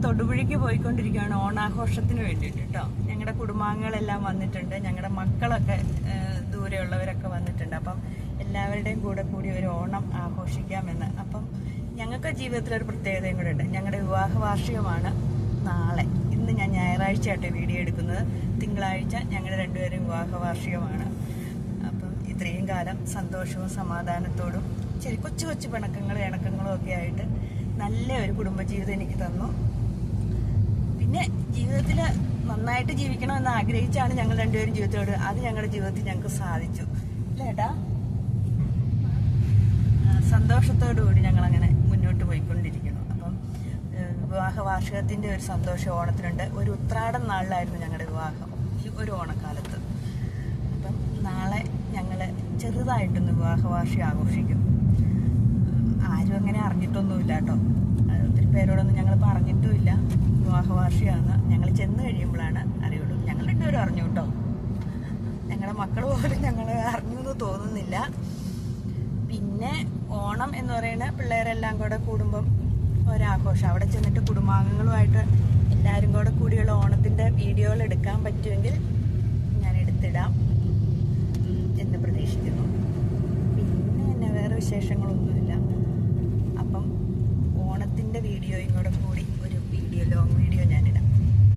തൊടുപുഴയ്ക്ക് പോയിക്കൊണ്ടിരിക്കുകയാണ് ഓണാഘോഷത്തിന് വേണ്ടിയിട്ട് കേട്ടോ. ഞങ്ങളുടെ കുടുംബാംഗങ്ങളെല്ലാം വന്നിട്ടുണ്ട്, ഞങ്ങളുടെ മക്കളൊക്കെ ദൂരെയുള്ളവരൊക്കെ വന്നിട്ടുണ്ട്. അപ്പം എല്ലാവരുടെയും കൂടെ കൂടി ഒരു ഓണം ആഘോഷിക്കാമെന്ന്. അപ്പം ഞങ്ങൾക്ക് ജീവിതത്തിലൊരു പ്രത്യേകതയും കൂടെ ഉണ്ട്. ഞങ്ങളുടെ വിവാഹ വാർഷികമാണ് നാളെ. ഇന്ന് ഞാൻ ഞായറാഴ്ചയായിട്ട് വീഡിയോ എടുക്കുന്നത്. തിങ്കളാഴ്ച ഞങ്ങളുടെ രണ്ടുപേരും വിവാഹ വാർഷികമാണ്. അപ്പം ഇത്രയും കാലം സന്തോഷവും സമാധാനത്തോടും കൊച്ചു കൊച്ചു ഇണക്കങ്ങളും ഒക്കെ ആയിട്ട് നല്ല ഒരു കുടുംബജീവിതം എനിക്ക് തന്നു. പിന്നെ ജീവിതത്തിൽ നന്നായിട്ട് ജീവിക്കണമെന്ന് ആഗ്രഹിച്ചാണ് ഞങ്ങൾ രണ്ടുപേരും ജീവിതത്തിലോട്. അത് ഞങ്ങളുടെ ജീവിതത്തിൽ ഞങ്ങൾക്ക് സാധിച്ചു അല്ലേ ഏട്ടാ? സന്തോഷത്തോടുകൂടി ഞങ്ങളങ്ങനെ മുന്നോട്ട് പോയിക്കൊണ്ടിരിക്കുന്നു. അപ്പം വിവാഹ വാർഷികത്തിൻ്റെ ഒരു സന്തോഷം ഓണത്തിനുണ്ട്. ഒരു ഉത്രാടം നാളിലായിരുന്നു ഞങ്ങളുടെ വിവാഹം, ഈ ഒരു ഓണക്കാലത്ത്. അപ്പം നാളെ ഞങ്ങൾ ചെറുതായിട്ടൊന്ന് വിവാഹ വാർഷികം ആഘോഷിക്കും. ആരും അങ്ങനെ അറിഞ്ഞിട്ടൊന്നുമില്ല കേട്ടോ. ഒത്തിരി പേരോടൊന്നും ഞങ്ങൾ പറഞ്ഞിട്ടുമില്ല വിവാഹ വാർഷികമാണ്. ഞങ്ങൾ ചെന്ന് കഴിയുമ്പോഴാണ് അറിയുള്ളൂ. ഞങ്ങൾ രണ്ടുപേരും അറിഞ്ഞു കേട്ടോ. ഞങ്ങളുടെ മക്കൾ പോലും ഞങ്ങൾ അറിഞ്ഞു എന്ന് തോന്നുന്നില്ല. പിന്നെ ഓണം എന്ന് പറയുന്ന പിള്ളേരെല്ലാം കൂടെ കൂടുമ്പം ഒരാഘോഷം. അവിടെ ചെന്നിട്ട് കുടുംബാംഗങ്ങളുമായിട്ട് എല്ലാവരും കൂടെ കൂടിയുള്ള ഓണത്തിൻ്റെ വീഡിയോകൾ എടുക്കാൻ പറ്റുമെങ്കിൽ ഞാൻ എടുത്തിടാം എന്ന് പ്രതീക്ഷിക്കുന്നു. പിന്നെ വേറെ വിശേഷങ്ങളൊന്നുമില്ല.